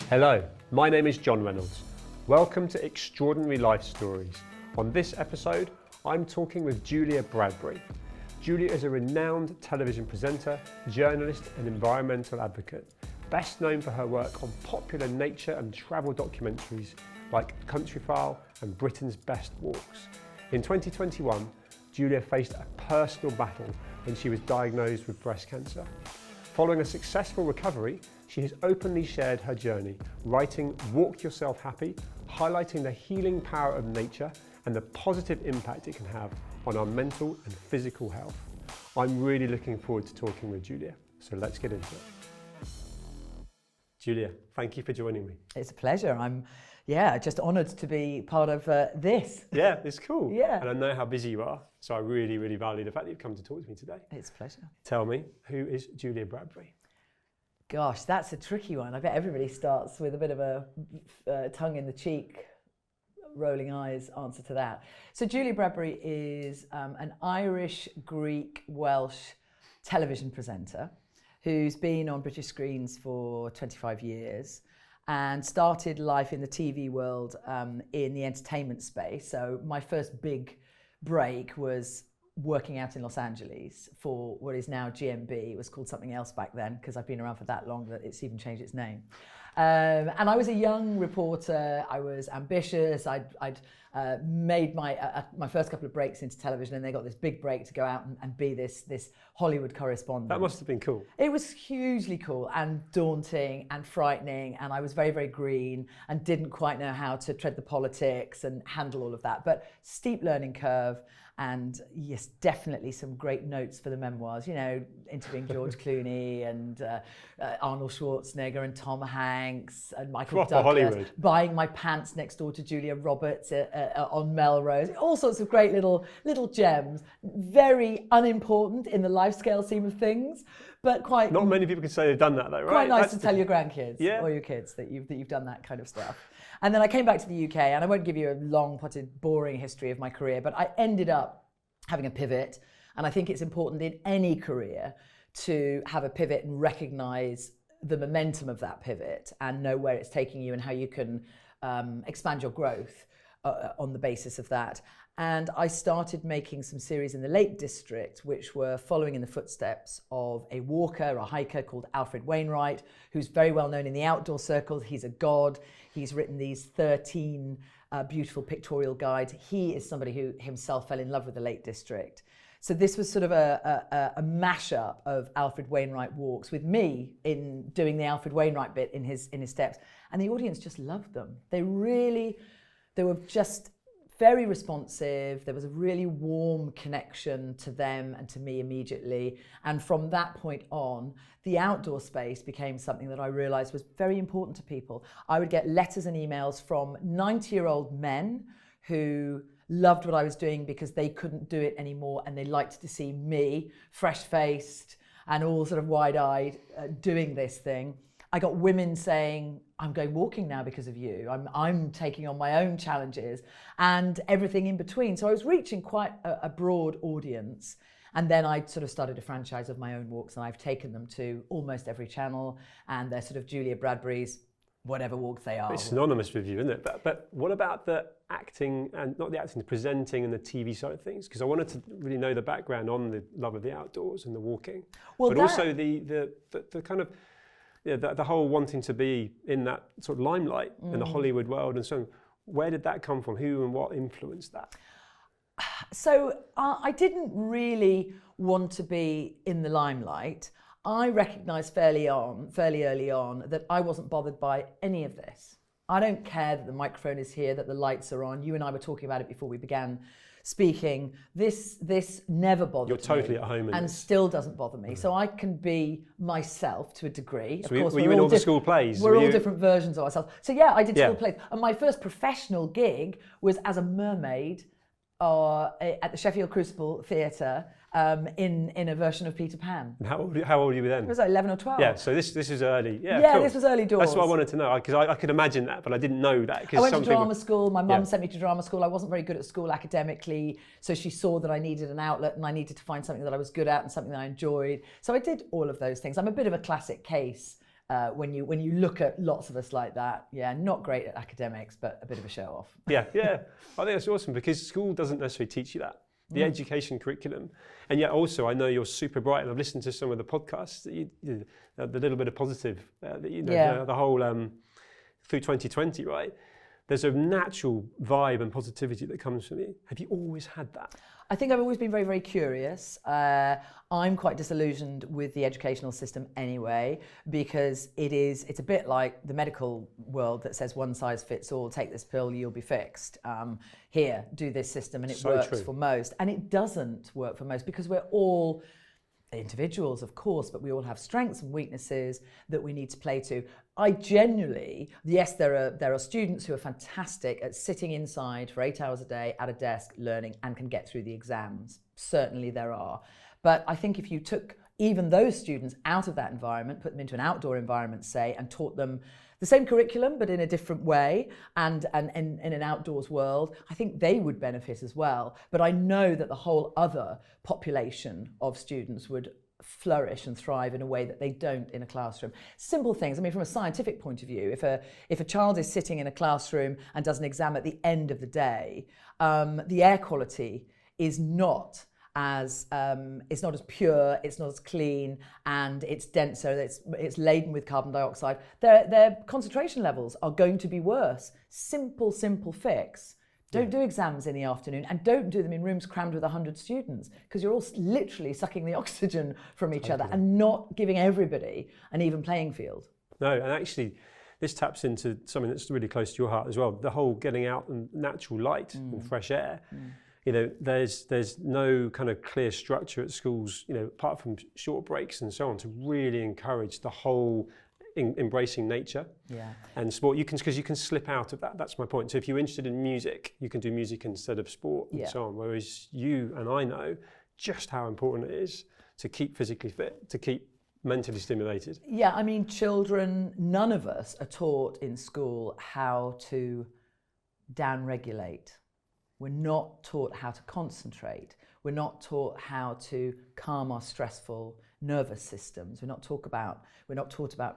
Hello, my name is John Reynolds. Welcome to Extraordinary Life Stories. On this episode, I'm talking with Julia Bradbury. Julia is a renowned television presenter, journalist and environmental advocate, best known for her work on popular nature and travel documentaries like Countryfile and Britain's Best Walks. In 2021, Julia faced a personal battle when she was diagnosed with breast cancer. Following a successful recovery, she has openly shared her journey, writing Walk Yourself Happy, highlighting the healing power of nature and the positive impact it can have on our mental and physical health. I'm really looking forward to talking with Julia, so let's get into it. Julia, thank you for joining me. It's a pleasure. I'm just honoured to be part of this. Yeah, it's cool. Yeah. And I know how busy you are, so I really, really value the fact that you've come to talk to me today. It's a pleasure. Tell me, who is Julia Bradbury? Gosh, that's a tricky one. I bet everybody starts with a bit of a tongue in the cheek, rolling eyes answer to that. So Julia Bradbury is an Irish, Greek, Welsh television presenter who's been on British screens for 25 years and started life in the TV world in the entertainment space. So my first big break was working out in Los Angeles for what is now GMB. It was called something else back then because I've been around for that long that it's even changed its name. And I was a young reporter. I was ambitious. I'd made my first couple of breaks into television, and they got this big break to go out and be this Hollywood correspondent. That must have been cool. It was hugely cool and daunting and frightening, and I was very, very green and didn't quite know how to tread the politics and handle all of that. But steep learning curve. And yes, definitely some great notes for the memoirs, you know, interviewing George Clooney and Arnold Schwarzenegger and Tom Hanks and Michael Proper Douglas. Hollywood. Buying my pants next door to Julia Roberts on Melrose. All sorts of great little gems. Very unimportant in the life scale scheme of things, but quite... Not many people can say they've done that though, right? Quite nice to tell your grandkids or your kids that you've done that kind of stuff. And then I came back to the UK, and I won't give you a long-potted, boring history of my career, but I ended up having a pivot. And I think it's important in any career to have a pivot and recognize the momentum of that pivot and know where it's taking you and how you can expand your growth on the basis of that. And I started making some series in the Lake District, which were following in the footsteps of a walker, a hiker called Alfred Wainwright, who's very well known in the outdoor circles. He's a god. He's written these 13 beautiful pictorial guides. He is somebody who himself fell in love with the Lake District. So this was sort of a mashup of Alfred Wainwright walks with me in doing the Alfred Wainwright bit in his steps. And the audience just loved them. They were just very responsive. There was a really warm connection to them and to me immediately. And from that point on, the outdoor space became something that I realized was very important to people. I would get letters and emails from 90-year-old men who loved what I was doing because they couldn't do it anymore, and they liked to see me, fresh-faced and all sort of wide-eyed, doing this thing. I got women saying, I'm going walking now because of you. I'm taking on my own challenges, and everything in between. So I was reaching quite a broad audience. And then I sort of started a franchise of my own walks, and I've taken them to almost every channel, and they're sort of Julia Bradbury's, whatever walks they are. It's synonymous with you, isn't it? But what about the acting, and not the acting, the presenting and the TV side of things? Because I wanted to really know the background on the love of the outdoors and the walking. Well, but also the kind of, the whole wanting to be in that sort of limelight in the Hollywood world and so on. Where did that come from? Who and what influenced that? So I didn't really want to be in the limelight. I recognised fairly early on that I wasn't bothered by any of this. I don't care that the microphone is here, that the lights are on. You and I were talking about it before we began speaking. This never bothered me. You're totally at home in and this. Still doesn't bother me. So I can be myself to a degree. So of course, were you in all the school plays? We're all different versions of ourselves. So yeah, I did school plays. And my first professional gig was as a mermaid at the Sheffield Crucible Theatre in a version of Peter Pan. And how old were you then? It was like 11 or 12. Yeah, so this is early. Yeah, cool. This was early doors. That's what I wanted to know, because I could imagine that, but I didn't know that. I went to drama school. My mum sent me to drama school. I wasn't very good at school academically, so she saw that I needed an outlet and I needed to find something that I was good at and something that I enjoyed. So I did all of those things. I'm a bit of a classic case when you look at lots of us like that, not great at academics, but a bit of a show off. Yeah. I think that's awesome because school doesn't necessarily teach you that. The education curriculum. And yet also I know you're super bright, and I've listened to some of the podcasts that the little bit of positive that the whole through 2020, right? There's a natural vibe and positivity that comes from you. Have you always had that? I think I've always been very, very curious. I'm quite disillusioned with the educational system anyway, because it's a bit like the medical world that says one size fits all, take this pill, you'll be fixed. Here, do this system, and it works for most. And it doesn't work for most because we're all individuals, of course, but we all have strengths and weaknesses that we need to play to. I genuinely, yes, there are students who are fantastic at sitting inside for 8 hours a day at a desk learning and can get through the exams. Certainly there are. But I think if you took even those students out of that environment, put them into an outdoor environment, say, and taught them the same curriculum but in a different way and in an outdoors world, I think they would benefit as well. But I know that the whole other population of students would flourish and thrive in a way that they don't in a classroom. Simple things. I mean, from a scientific point of view, if a child is sitting in a classroom and does an exam at the end of the day, the air quality is not as it's not as pure, it's not as clean, and it's denser, it's laden with carbon dioxide. Their concentration levels are going to be worse. Simple fix. Don't do exams in the afternoon, and don't do them in rooms crammed with 100 students, because you're all literally sucking the oxygen from each other and not giving everybody an even playing field. No, and actually this taps into something that's really close to your heart as well, the whole getting out and natural light and fresh air. You know, there's no kind of clear structure at schools, you know, apart from short breaks and so on, to really encourage the whole embracing nature and sport. Because you can slip out of that. That's my point. So if you're interested in music, you can do music instead of sport and so on. Whereas you and I know just how important it is to keep physically fit, to keep mentally stimulated. Yeah, I mean, children, none of us are taught in school how to down-regulate. We're not taught how to concentrate. We're not taught how to calm our stressful nervous systems. We're not taught about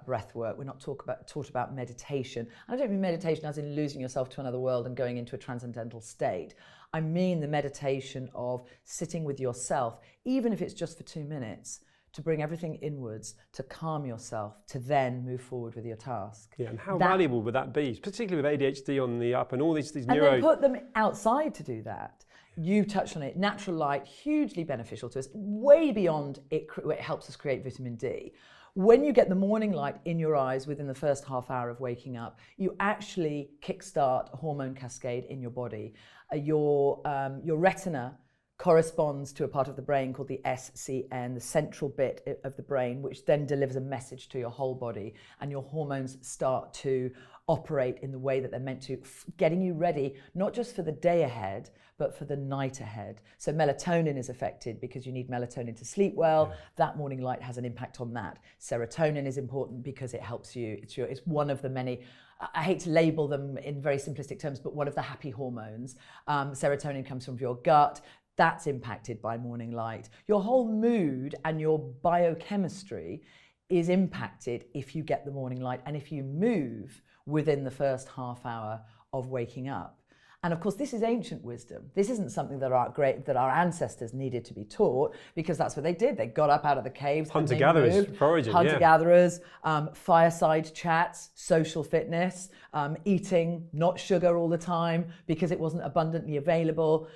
breath work. We're not taught about meditation. And I don't mean meditation as in losing yourself to another world and going into a transcendental state. I mean the meditation of sitting with yourself, even if it's just for 2 minutes, to bring everything inwards, to calm yourself, to then move forward with your task. Yeah, and how valuable would that be, particularly with ADHD on the up and all these neuro... And then put them outside to do that. You touched on it. Natural light, hugely beneficial to us, way beyond it helps us create vitamin D. When you get the morning light in your eyes within the first half hour of waking up, you actually kickstart a hormone cascade in your body. Your retina corresponds to a part of the brain called the SCN, the central bit of the brain, which then delivers a message to your whole body, and your hormones start to operate in the way that they're meant to, getting you ready, not just for the day ahead, but for the night ahead. So melatonin is affected because you need melatonin to sleep well. Yeah. That morning light has an impact on that. Serotonin is important because it helps you. It's one of the many, I hate to label them in very simplistic terms, but one of the happy hormones. Serotonin comes from your gut. That's impacted by morning light. Your whole mood and your biochemistry is impacted if you get the morning light and if you move within the first half hour of waking up. And of course, this is ancient wisdom. This isn't something that our ancestors needed to be taught, because that's what they did. They got up out of the caves. Hunter-gatherers, foraging, Hunter-gatherers, fireside chats, social fitness, eating, not sugar all the time because it wasn't abundantly available.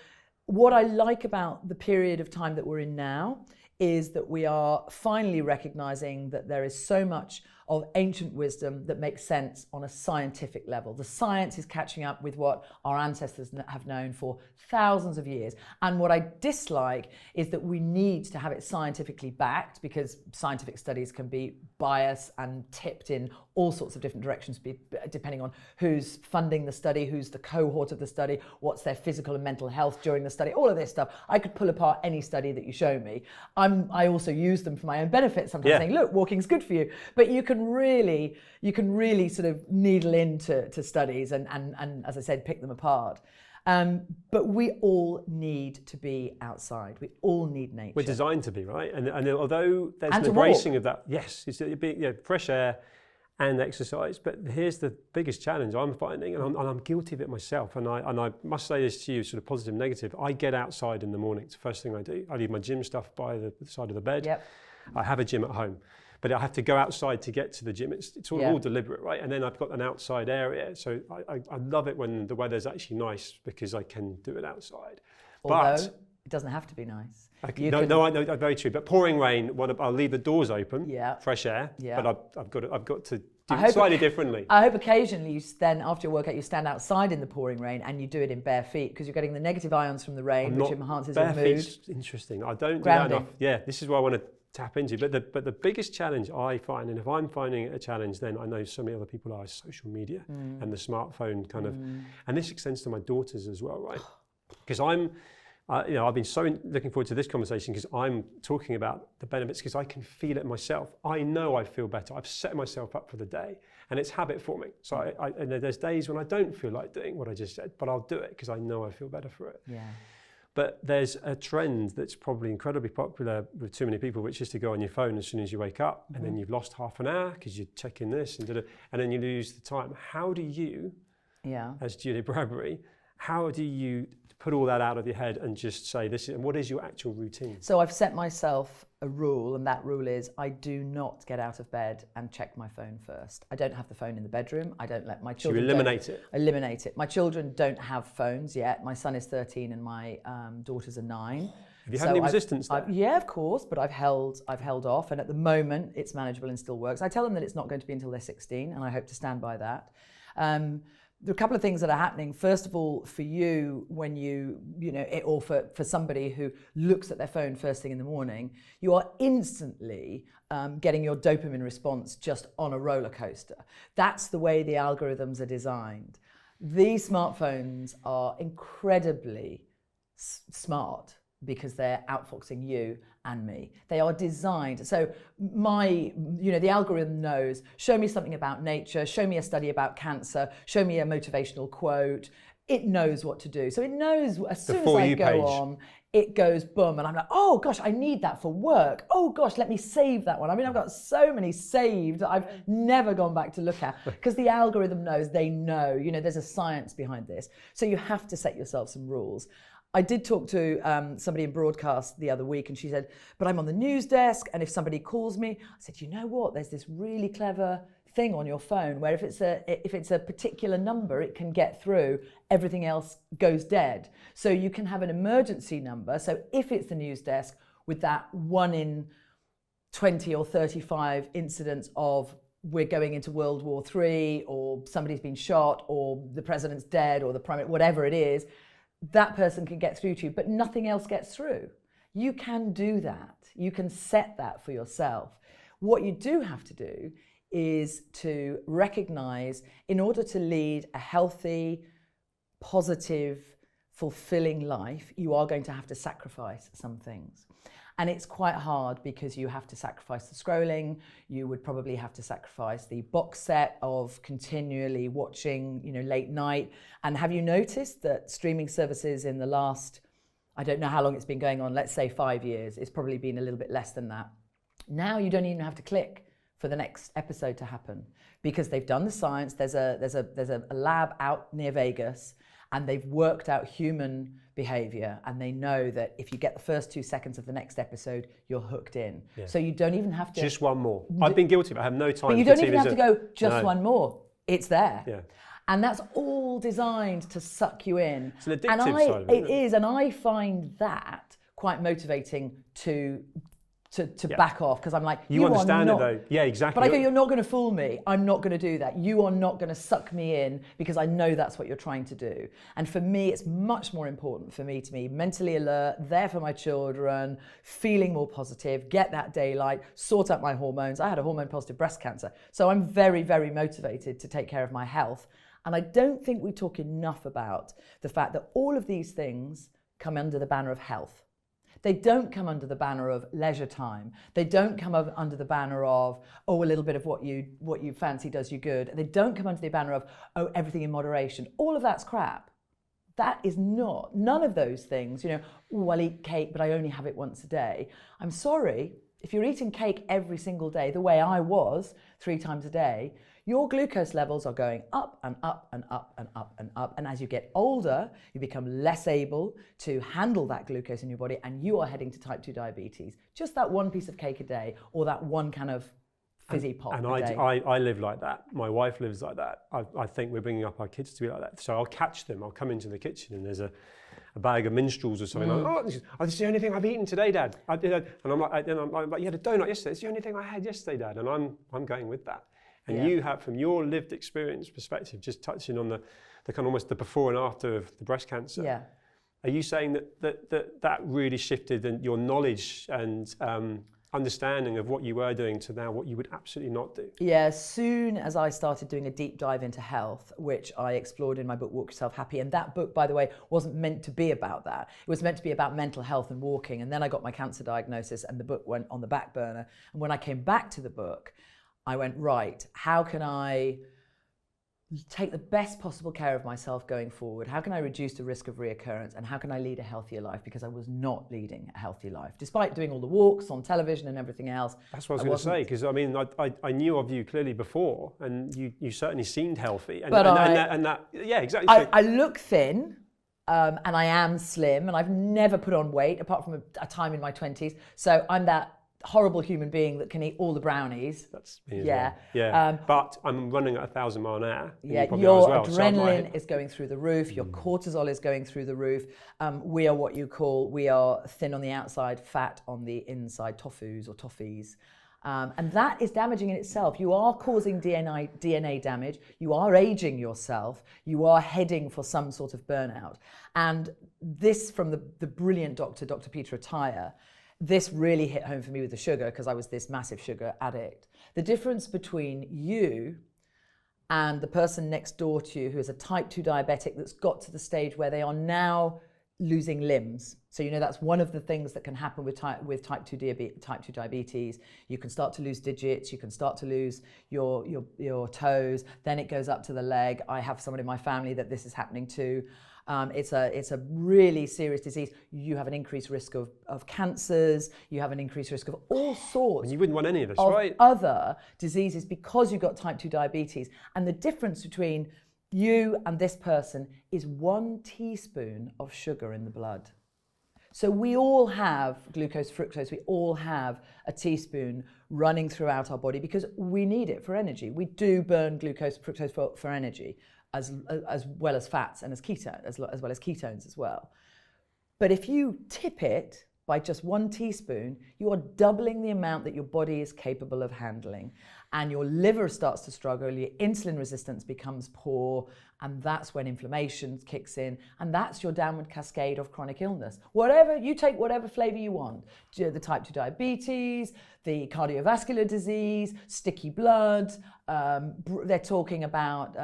What I like about the period of time that we're in now is that we are finally recognizing that there is so much of ancient wisdom that makes sense on a scientific level. The science is catching up with what our ancestors have known for thousands of years. And what I dislike is that we need to have it scientifically backed, because scientific studies can be biased and tipped in all sorts of different directions, depending on who's funding the study, who's the cohort of the study, what's their physical and mental health during the study, all of this stuff. I could pull apart any study that you show me. I also use them for my own benefit, sometimes saying, look, walking's good for you. But you can really sort of needle into studies and as I said, pick them apart. But we all need to be outside. We all need nature. We're designed to be, right? And although there's an embracing of that, yes, it's being, fresh air, and exercise. But here's the biggest challenge I'm finding, and I'm guilty of it myself, and I must say this to you, sort of positive, negative. I get outside in the morning. It's the first thing I do. I leave my gym stuff by the side of the bed. Yep. I have a gym at home, but I have to go outside to get to the gym. It's all deliberate, right? And then I've got an outside area. So I love it when the weather's actually nice because I can do it outside. Although it doesn't have to be nice. I know, very true. But pouring rain, I'll leave the doors open, fresh air. Yeah. But I've got to do it slightly differently. I hope occasionally you then, after your workout, you stand outside in the pouring rain and you do it in bare feet because you're getting the negative ions from the rain, which enhances your mood. Bare feet's interesting. I don't do that enough. Yeah, this is what I want to tap into. But the biggest challenge I find, and if I'm finding it a challenge, then I know so many other people are, is social media and the smartphone kind of, and this extends to my daughters as well, right? Because I've been so looking forward to this conversation because I'm talking about the benefits because I can feel it myself. I know I feel better. I've set myself up for the day and it's habit forming. So and there's days when I don't feel like doing what I just said, but I'll do it because I know I feel better for it. Yeah. But there's a trend that's probably incredibly popular with too many people, which is to go on your phone as soon as you wake up and then you've lost half an hour because you're checking this and then you lose the time. How do you, as Julia Bradbury, how do you put all that out of your head and just say this is, and what is your actual routine? So I've set myself a rule, and that rule is I do not get out of bed and check my phone first. I don't have the phone in the bedroom. I don't let my children. So you eliminate it? Eliminate it. My children don't have phones yet. My son is 13 and my daughters are 9. Have you had any resistance there? Yeah, of course, but I've held off, and at the moment it's manageable and still works. I tell them that it's not going to be until they're 16, and I hope to stand by that. There are a couple of things that are happening. First of all, for you, when or for somebody who looks at their phone first thing in the morning, you are instantly getting your dopamine response just on a roller coaster. That's the way the algorithms are designed. These smartphones are incredibly smart because they're outfoxing you and me. They are designed. So the algorithm knows, show me something about nature, show me a study about cancer, show me a motivational quote. It knows what to do. So it knows as soon as I go on, it goes boom. And I'm like, oh gosh, I need that for work. Oh gosh, let me save that one. I mean, I've got so many saved that I've never gone back to look at because the algorithm knows, they know, there's a science behind this. So you have to set yourself some rules. I did talk to somebody in broadcast the other week and she said, but I'm on the news desk and if somebody calls me, I said, you know what, there's this really clever thing on your phone where if it's a particular number, it can get through, everything else goes dead. So you can have an emergency number. So if it's the news desk with that 1 in 20 or 35 incidents of we're going into World War III or somebody's been shot or the president's dead or the prime minister, whatever it is, that person can get through to you, but nothing else gets through. You can do that. You can set that for yourself. What you do have to do is to recognize, in order to lead a healthy, positive, fulfilling life, you are going to have to sacrifice some things. And it's quite hard because you have to sacrifice the scrolling. You would probably have to sacrifice the box set of continually watching, late night. And have you noticed that streaming services in the last, I don't know how long it's been going on, let's say 5 years, it's probably been a little bit less than that. Now you don't even have to click for the next episode to happen because they've done the science. There's a lab out near Vegas and they've worked out human behavior and they know that if you get the first 2 seconds of the next episode, you're hooked in. Yeah. So you don't even have to... Just one more. I've been guilty of it. I have no time. But you don't even have to go, just one more. It's there. Yeah. And that's all designed to suck you in. It's an addictive side of it. It is, and I find that quite motivating to back off because I'm like, you understand it though. Yeah, exactly. But I go, you're not going to fool me. I'm not going to do that. You are not going to suck me in because I know that's what you're trying to do. And for me, it's much more important for me to be mentally alert, there for my children, feeling more positive, get that daylight, sort out my hormones. I had a hormone positive breast cancer. So I'm very, very motivated to take care of my health. And I don't think we talk enough about the fact that all of these things come under the banner of health. They don't come under the banner of leisure time. They don't come under the banner of, a little bit of what you fancy does you good. They don't come under the banner of, everything in moderation. All of that's crap. That is not, none of those things, I'll eat cake, but I only have it once a day. I'm sorry, if you're eating cake every single day, the way I was 3 times a day, your glucose levels are going up and up and up and up and up. And as you get older, you become less able to handle that glucose in your body, and you are heading to type 2 diabetes. Just that one piece of cake a day, or that one kind of fizzy pop a day. And I live like that. My wife lives like that. I think we're bringing up our kids to be like that. So I'll catch them. I'll come into the kitchen and there's a bag of minstrels or something. Like, this is the only thing I've eaten today, Dad. And I'm like, you had a donut yesterday. It's the only thing I had yesterday, Dad. And I'm going with that. And you have, from your lived experience perspective, just touching on the kind of almost the before and after of the breast cancer. Yeah. Are you saying that really shifted in your knowledge and understanding of what you were doing to now what you would absolutely not do? Yeah, as soon as I started doing a deep dive into health, which I explored in my book, Walk Yourself Happy, and that book, by the way, wasn't meant to be about that. It was meant to be about mental health and walking, and then I got my cancer diagnosis and the book went on the back burner. And when I came back to the book, I went, right, how can I take the best possible care of myself going forward? How can I reduce the risk of reoccurrence? And how can I lead a healthier life? Because I was not leading a healthy life, despite doing all the walks on television and everything else. That's what I was going to say, because I mean, I knew of you clearly before, and you certainly seemed healthy. Yeah, exactly. I look thin, and I am slim, and I've never put on weight apart from a time in my 20s. So I'm that horrible human being that can eat all the brownies. That's me as well. Yeah. But I'm running at 1,000 mile an hour. Yeah, your adrenaline is going through the roof. Your cortisol is going through the roof. We are what you call, we are thin on the outside, fat on the inside, tofus or toffees. And that is damaging in itself. You are causing DNA damage. You are aging yourself. You are heading for some sort of burnout. And this, from the brilliant Dr. Peter Attia, this really hit home for me with the sugar, because I was this massive sugar addict. The difference between you and the person next door to you who is a type 2 diabetic that's got to the stage where they are now losing limbs. So you know that's one of the things that can happen with type 2 diabetes. You can start to lose digits, you can start to lose your toes, then it goes up to the leg. I have someone in my family that this is happening to. It's a really serious disease. You have an increased risk of cancers. You have an increased risk of all sorts. And you wouldn't want any of this, right? Other diseases, because you've got type 2 diabetes. And the difference between you and this person is 1 teaspoon of sugar in the blood. So we all have glucose, fructose. We all have a teaspoon running throughout our body because we need it for energy. We do burn glucose, fructose for energy, as well as fats and as well as ketones as well. But if you tip it by just 1 teaspoon, you are doubling the amount that your body is capable of handling. And your liver starts to struggle, your insulin resistance becomes poor, and that's when inflammation kicks in, and that's your downward cascade of chronic illness. You take whatever flavor you want. The type 2 diabetes, the cardiovascular disease, sticky blood, they're talking about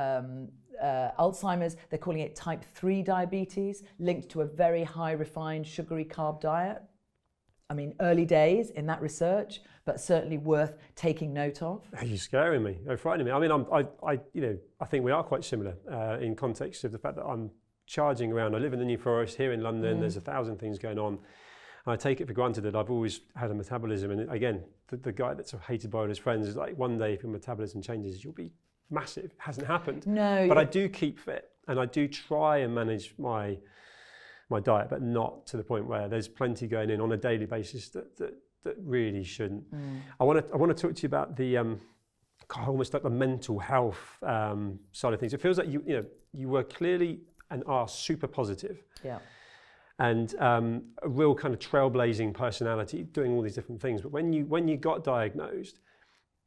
Alzheimer's, they're calling it type 3 diabetes, linked to a very high refined sugary carb diet. I mean, early days in that research, but certainly worth taking note of. You're scaring me. You're frightening me. I mean, I think we are quite similar in context of the fact that I'm charging around. I live in the New Forest here in London. There's 1,000 things going on. And I take it for granted that I've always had a metabolism. And again, the guy that's hated by all his friends is like, one day if your metabolism changes, you'll be massive. It hasn't happened. No. But I do keep fit, and I do try and manage my diet, but not to the point where there's plenty going in on a daily basis that really shouldn't. I want to talk to you about the almost like the mental health side of things. It feels like you were clearly and are super positive. Yeah. And a real kind of trailblazing personality, doing all these different things. But when you got diagnosed,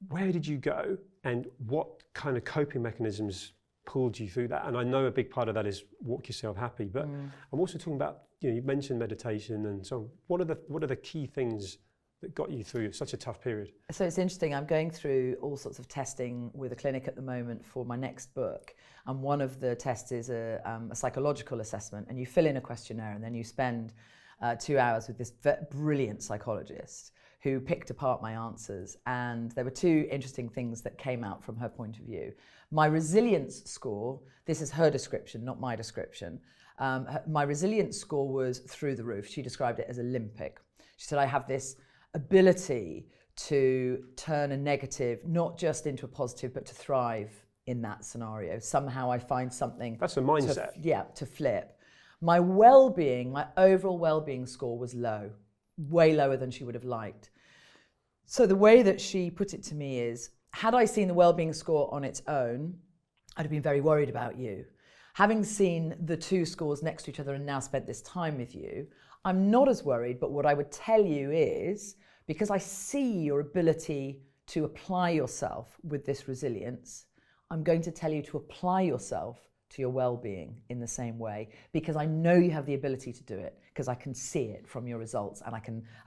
where did you go, and what kind of coping mechanisms pulled you through that? And I know a big part of that is Walk Yourself Happy, but I'm also talking about, you mentioned meditation and so on. What are the key things that got you through such a tough period? So it's interesting, I'm going through all sorts of testing with a clinic at the moment for my next book, and one of the tests is a psychological assessment, and you fill in a questionnaire and then you spend 2 hours with this brilliant psychologist who picked apart my answers. And there were 2 interesting things that came out from her point of view. My resilience score, this is her description, not my description. My resilience score was through the roof. She described it as Olympic. She said, I have this ability to turn a negative not just into a positive, but to thrive in that scenario. Somehow I find something. That's a mindset. To flip. My well-being, my overall well-being score was low, way lower than she would have liked. So the way that she put it to me is, had I seen the well-being score on its own, I'd have been very worried about you. Having seen the two scores next to each other and now spent this time with you, I'm not as worried, but what I would tell you is, because I see your ability to apply yourself with this resilience, I'm going to tell you to apply yourself to your well-being in the same way, because I know you have the ability to do it, because I can see it from your results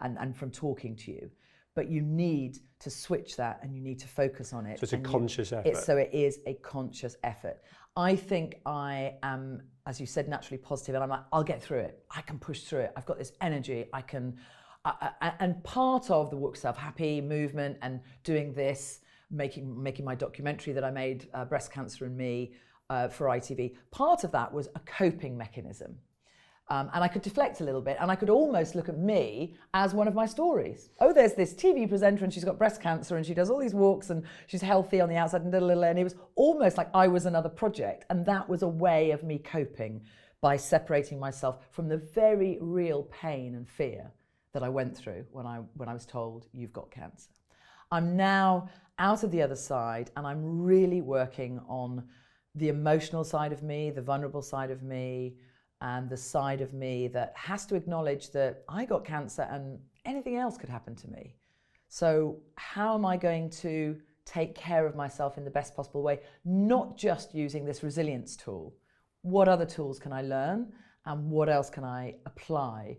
and from talking to you. But you need to switch that and you need to focus on it. So it's a conscious effort. So it is a conscious effort. I think I am, as you said, naturally positive, and I'm like, I'll get through it. I can push through it. I've got this energy. And part of the Walk Yourself Happy movement and doing this, making my documentary that I made, Breast Cancer and Me, for ITV, part of that was a coping mechanism. And I could deflect a little bit, and I could almost look at me as one of my stories. Oh, there's this TV presenter and she's got breast cancer and she does all these walks and she's healthy on the outside and it was almost like I was another project. And that was a way of me coping by separating myself from the very real pain and fear that I went through when I was told you've got cancer. I'm now out of the other side, and I'm really working on the emotional side of me, the vulnerable side of me, and the side of me that has to acknowledge that I got cancer and anything else could happen to me. So how am I going to take care of myself in the best possible way, not just using this resilience tool? What other tools can I learn, and what else can I apply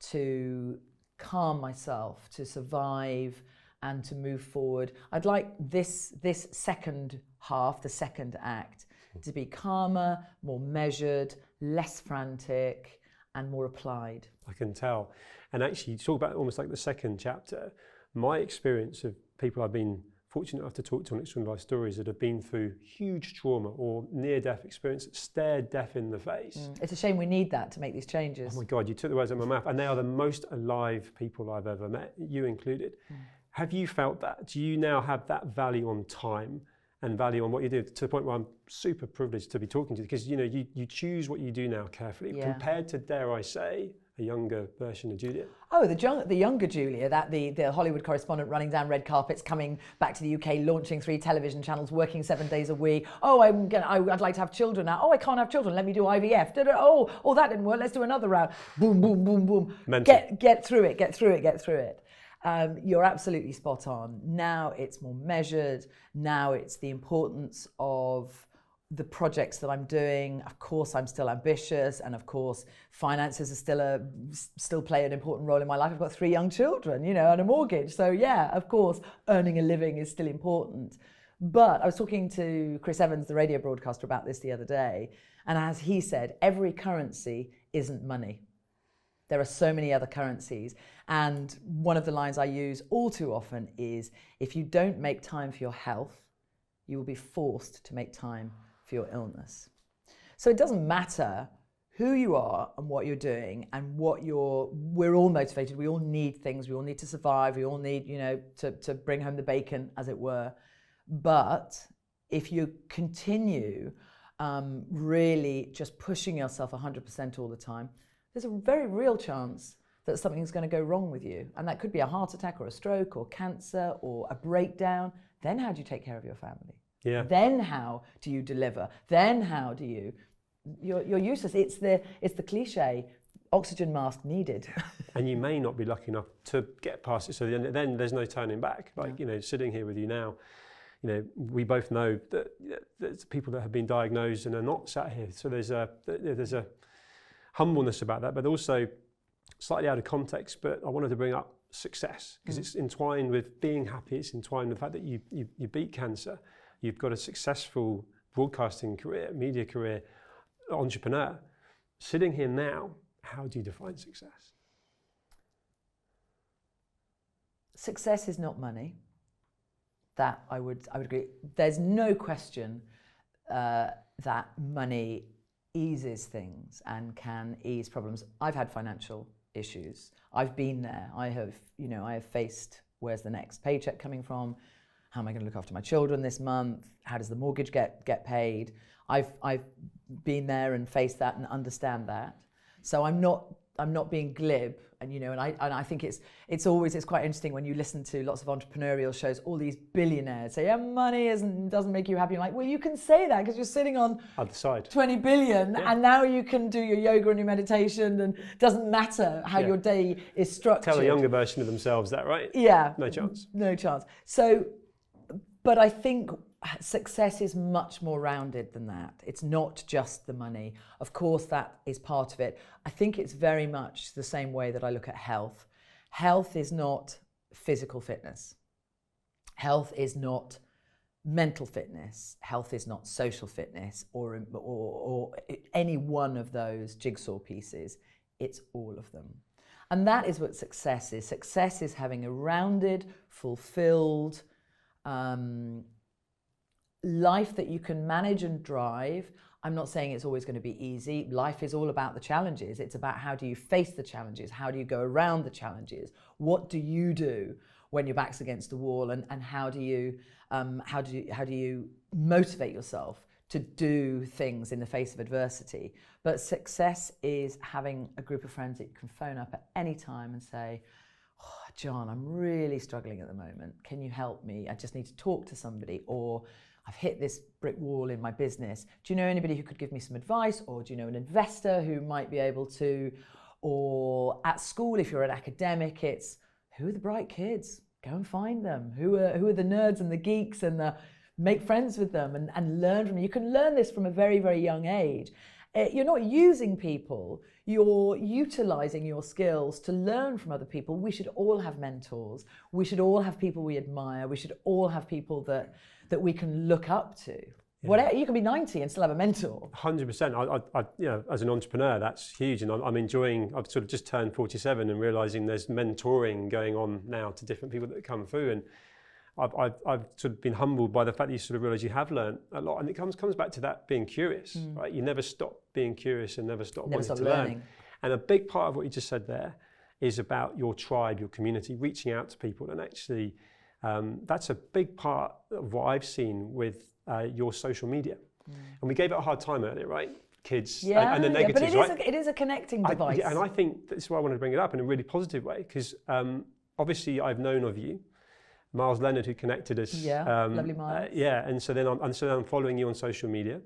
to calm myself, to survive and to move forward? I'd like this second half, the second act, to be calmer, more measured, less frantic, and more applied. I can tell. And actually, you talk about almost like the second chapter. My experience of people I've been fortunate enough to talk to on Extraordinary Life Stories that have been through huge trauma or near-death experience, stared death in the face. It's a shame we need that to make these changes. Oh my God, you took the words out of my mouth. And they are the most alive people I've ever met, you included. Have you felt that? Do you now have that value on time and value on what you do, to the point where I'm super privileged to be talking to you, because you choose what you do now carefully, compared to, dare I say, a younger version of Julia? Oh, the younger Julia, that the Hollywood correspondent running down red carpets, coming back to the UK, launching 3 television channels, working 7 days a week. Oh, I'd like to have children now. Oh, I can't have children. Let me do IVF. Oh, that didn't work. Let's do another round. Boom, boom, boom, boom. Mental. Get through it. Get through it. You're absolutely spot on. Now it's more measured. Now it's the importance of the projects that I'm doing. Of course, I'm still ambitious, and of course, finances are still play an important role in my life. I've got 3 young children, and a mortgage. So yeah, of course, earning a living is still important. But I was talking to Chris Evans, the radio broadcaster, about this the other day, and as he said, every currency isn't money. There are so many other currencies. And one of the lines I use all too often is, if you don't make time for your health, you will be forced to make time for your illness. So it doesn't matter who you are and what you're doing and we're all motivated. We all need things. We all need to survive. We all need, to bring home the bacon, as it were. But if you continue really just pushing yourself 100% all the time, there's a very real chance that something's going to go wrong with you. And that could be a heart attack or a stroke or cancer or a breakdown. Then how do you take care of your family? Yeah. Then how do you deliver? Then how do you... You're useless. It's the cliche, oxygen mask needed. And you may not be lucky enough to get past it. So then there's no turning back. Sitting here with you now, we both know that there's people that have been diagnosed and are not sat here. So there's a humbleness about that, but also slightly out of context. But I wanted to bring up success, because it's entwined with being happy. It's entwined with the fact that you beat cancer. You've got a successful broadcasting career, media career, entrepreneur. Sitting here now, how do you define success? Success is not money. That I would agree. There's no question that money eases things and can ease problems. I've had financial issues. I've been there. I have faced, where's the next paycheck coming from? How am I going to look after my children this month? How does the mortgage get paid? I've been there and faced that and understand that. So I'm not being glib, and I think it's quite interesting when you listen to lots of entrepreneurial shows. All these billionaires say, "Yeah, money doesn't make you happy." I'm like, well, you can say that because you're sitting on other side 20 billion, and now you can do your yoga and your meditation, and it doesn't matter how your day is structured. Tell a younger version of themselves that, right? Yeah, no chance. No chance. So, but I think success is much more rounded than that. It's not just the money. Of course, that is part of it. I think it's very much the same way that I look at health. Health is not physical fitness. Health is not mental fitness. Health is not social fitness or any one of those jigsaw pieces. It's all of them. And that is what success is. Success is having a rounded, fulfilled, life that you can manage and drive. I'm not saying it's always going to be easy. Life is all about the challenges. It's about how do you face the challenges? How do you go around the challenges? What do you do when your back's against the wall? And how do you motivate yourself to do things in the face of adversity? But success is having a group of friends that you can phone up at any time and say, "Oh, John, I'm really struggling at the moment. Can you help me? I just need to talk to somebody." Or, "I've hit this brick wall in my business. Do you know anybody who could give me some advice?" Or, "Do you know an investor who might be able to?" Or at school, if you're an academic, it's who are the bright kids? Go and find them. Who are the nerds and the geeks, and make friends with them and learn from them. You can learn this from a very, very young age. You're not using people, you're utilizing your skills to learn from other people. We should all have mentors. We should all have people we admire. We should all have people that we can look up to. Yeah. Whatever, you can be 90 and still have a mentor. 100%. I as an entrepreneur, that's huge, and I'm enjoying. I've sort of just turned 47 and realizing there's mentoring going on now to different people that come through, and I've sort of been humbled by the fact that you sort of realize you have learned a lot, and it comes back to that being curious, right? You never stop being curious and never stop wanting to learn. And a big part of what you just said there is about your tribe, your community, reaching out to people, and actually. That's a big part of what I've seen with your social media. And we gave it a hard time earlier, right? Kids and the negatives, but it is a connecting device. And I think that's why I wanted to bring it up in a really positive way, because obviously I've known of you, Miles Leonard, who connected us. Lovely Miles. And so then I'm following you on social media,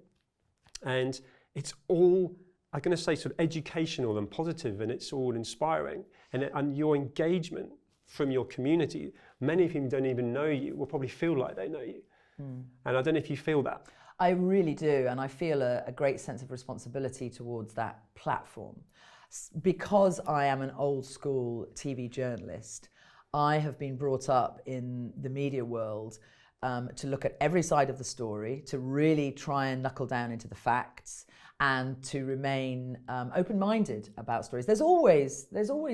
and it's all, I'm going to say, sort of educational and positive, and it's all inspiring, and your engagement from your community, many of whom don't even know you, will probably feel like they know you. And I don't know if you feel that. I really do, and I feel a great sense of responsibility towards that platform. Because I am an old school TV journalist, I have been brought up in the media world to look at every side of the story, to really try and knuckle down into the facts, and to remain open-minded about stories. There's always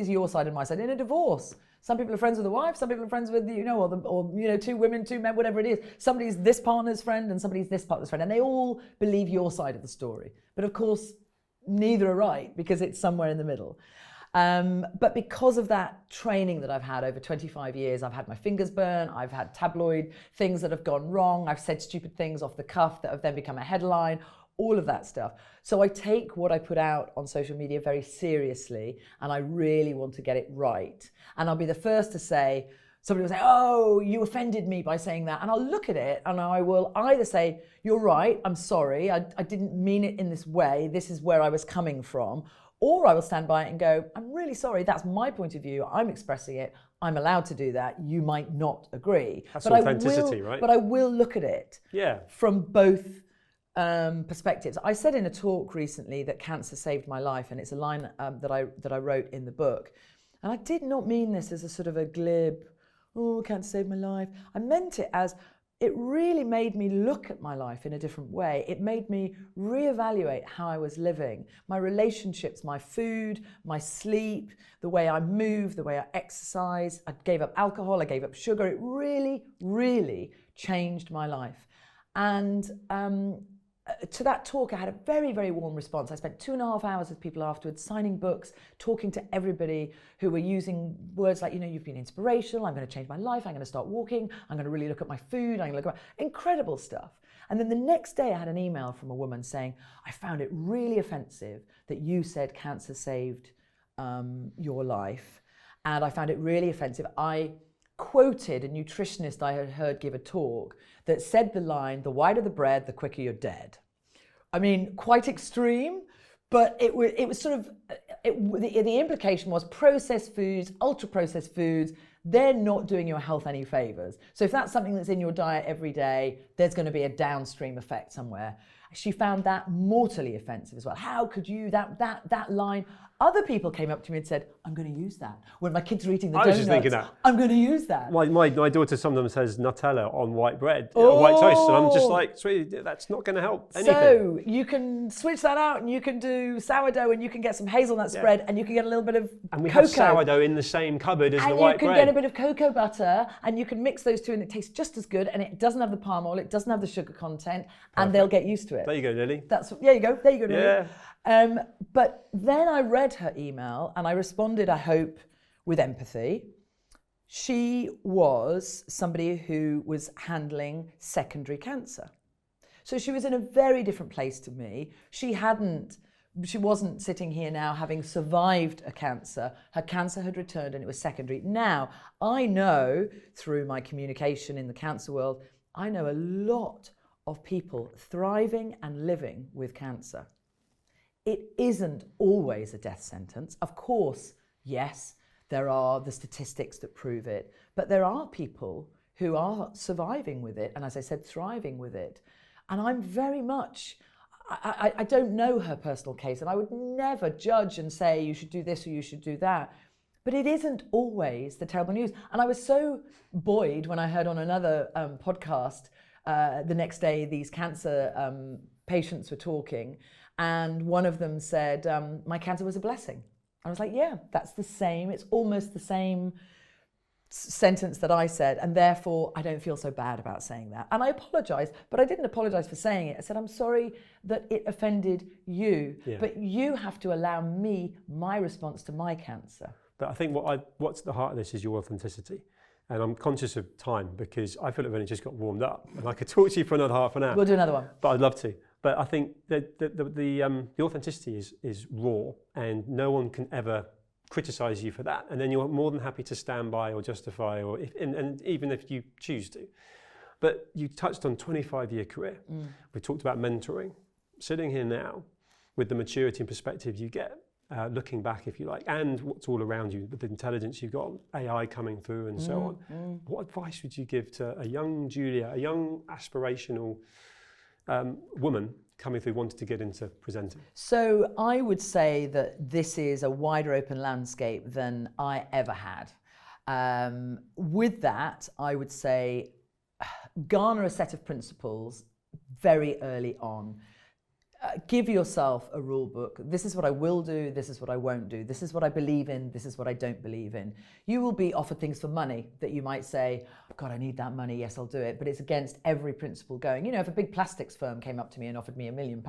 your side and my side. In a divorce, some people are friends with the wife, some people are friends with, or two women, two men, whatever it is. Somebody's this partner's friend and somebody's this partner's friend, and they all believe your side of the story. But of course, neither are right, because it's somewhere in the middle. But because of that training that I've had over 25 years, I've had my fingers burnt, I've had tabloid things that have gone wrong, I've said stupid things off the cuff that have then become a headline, all of that stuff. So I take what I put out on social media very seriously, and I really want to get it right. And I'll be the first to say, somebody will say, "Oh, you offended me by saying that." And I'll look at it and I will either say, "You're right, I'm sorry, I didn't mean it in this way, this is where I was coming from." Or I will stand by it and go, "I'm really sorry, that's my point of view, I'm expressing it, I'm allowed to do that, you might not agree." That's authenticity, right? But I will look at it from both perspectives. I said in a talk recently that cancer saved my life, and it's a line that I wrote in the book. And I did not mean this as a sort of a glib, "Oh, cancer saved my life." I meant it as it really made me look at my life in a different way. It made me reevaluate how I was living, my relationships, my food, my sleep, the way I move, the way I exercise. I gave up alcohol, I gave up sugar. It really, really changed my life. And to that talk, I had a very, very warm response. I spent 2.5 hours with people afterwards, signing books, talking to everybody who were using words like, you've been inspirational, I'm going to change my life, I'm going to start walking, I'm going to really look at my food, I'm going to look at incredible stuff. And then the next day I had an email from a woman saying, I found it really offensive that you said cancer saved your life. And I found it really offensive. I quoted a nutritionist I had heard give a talk that said the line, the whiter the bread, the quicker you're dead. I mean, quite extreme, but it was sort of, the implication was processed foods, ultra processed foods, they're not doing your health any favors. So if that's something that's in your diet every day, there's going to be a downstream effect somewhere. She found that mortally offensive as well. How could you, that line? Other people came up to me and said, I'm going to use that. When my kids are eating the donuts, I was just thinking that. I'm going to use that. My daughter sometimes says Nutella on white bread, white toast, and I'm just like, sweetie, that's not going to help anything. So you can switch that out and you can do sourdough and you can get some hazelnut spread and you can get a little bit of And we cocoa. have sourdough in the same cupboard as the white bread. And you can get a bit of cocoa butter and you can mix those two and it tastes just as good and it doesn't have the palm oil, it doesn't have the sugar content and they'll get used to it. There you go, Lily. There you go, Lily. Yeah. But then I read her email and I responded, I hope, with empathy. She was somebody who was handling secondary cancer. So she was in a very different place to me. She wasn't sitting here now having survived a cancer. Her cancer had returned and it was secondary. Now, I know through my communication in the cancer world, I know a lot of people thriving and living with cancer. It isn't always a death sentence. Of course, yes, there are the statistics that prove it, but there are people who are surviving with it, and as I said, thriving with it. And I'm very much, I don't know her personal case, and I would never judge and say you should do this or you should do that, but it isn't always the terrible news. And I was so buoyed when I heard on another podcast the next day these cancer patients were talking, and one of them said, my cancer was a blessing. I was like, yeah, that's the same. It's almost the same sentence that I said, and therefore I don't feel so bad about saying that. And I apologized, but I didn't apologize for saying it. I said, I'm sorry that it offended you, but you have to allow me my response to my cancer. But I think what's at the heart of this is your authenticity. And I'm conscious of time because I feel like I've only just got warmed up and I could talk to you for another half an hour. We'll do another one. But I'd love to. But I think that the authenticity is raw and no one can ever criticize you for that. And then you're more than happy to stand by or justify, and even if you choose to. But you touched on 25-year career. We talked about mentoring. Sitting here now with the maturity and perspective you get, looking back, if you like, and what's all around you, with the intelligence you've got, AI coming through and so on. What advice would you give to a young Julia, a young aspirational woman coming through, wanted to get into presenting? So I would say that this is a wider open landscape than I ever had. With that, I would say garner a set of principles very early on. Give yourself a rule book. This is what I will do, this is what I won't do, this is what I believe in, this is what I don't believe in. You will be offered things for money that you might say, oh God, I need that money, yes, I'll do it. But it's against every principle going. You know, if a big plastics firm came up to me and offered me £1 million,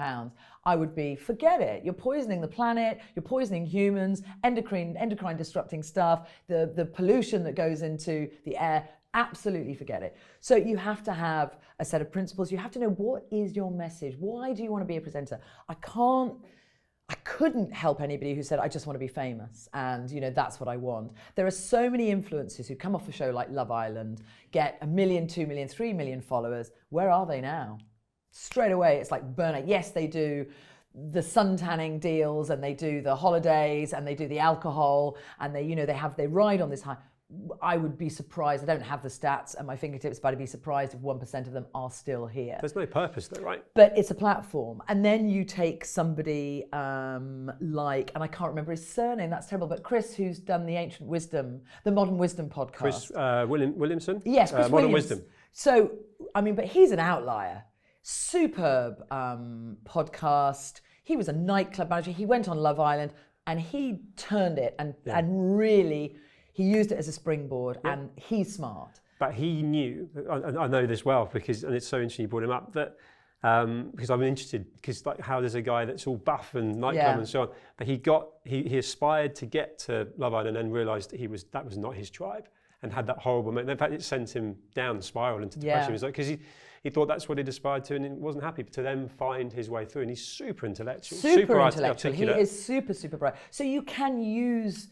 I would be, forget it. You're poisoning the planet, you're poisoning humans, endocrine disrupting stuff, the pollution that goes into the air. Absolutely forget it. So you have to have a set of principles. You have to know, what is your message? Why do you want to be a presenter? I couldn't help anybody who said, I just want to be famous and, you know, that's what I want. There are so many influencers who come off a show like Love Island, get 1 million, 2 million, 3 million followers. Where are they now? Straight away, it's like burnout. Yes, they do the sun tanning deals and they do the holidays and they do the alcohol and they ride on this high. I would be surprised, I don't have the stats at my fingertips, but I'd be surprised if 1% of them are still here. There's no purpose though, right? But it's a platform. And then you take somebody like, and I can't remember his surname, that's terrible, but Chris, who's done the Modern Wisdom podcast. Chris Williamson? Yes, Chris Modern Williams. Wisdom. So, I mean, but he's an outlier. Superb podcast. He was a nightclub manager. He went on Love Island and he turned it and really... He used it as a springboard, and he's smart. But he knew, I know this well, and it's so interesting you brought him up, that because I'm interested, because like how there's a guy that's all buff and nightclub and so on, but he aspired to get to Love Island and realised that was not his tribe, and had that horrible moment. In fact, it sent him down the spiral into depression. It was like, because he thought that's what he'd aspired to, and he wasn't happy to then find his way through. And he's super intellectual, super intellectual. He is super bright. So you can use,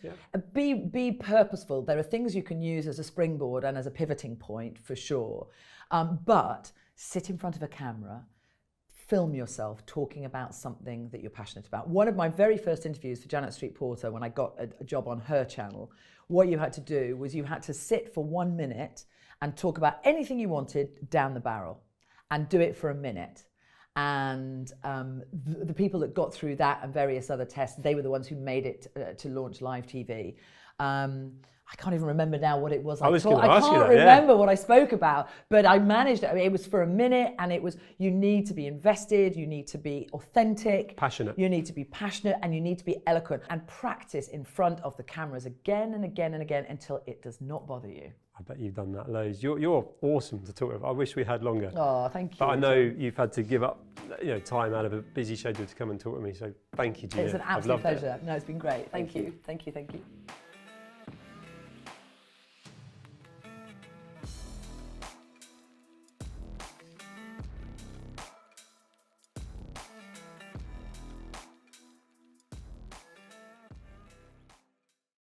be purposeful. There are things you can use as a springboard and as a pivoting point for sure. But sit in front of a camera, film yourself talking about something that you're passionate about. One of my very first interviews for Janet Street Porter, when I got a job on her channel, what you had to do was you had to sit for 1 minute and talk about anything you wanted down the barrel, and do it for a minute. And the people that got through that and various other tests, they were the ones who made it to launch live TV. I can't even remember now what it was. I can't remember what I spoke about, but I managed it. I mean, it was for a minute, and it was, you need to be invested, you need to be authentic, passionate. You need to be passionate, and you need to be eloquent, and practice in front of the cameras again and again and again until it does not bother you. I bet you've done that loads. You're awesome to talk with. I wish we had longer. Oh, thank you. But I know you've had to give up, time out of a busy schedule to come and talk with me. So thank you, Julia. It's an absolute pleasure. No, it's been great. Thank you.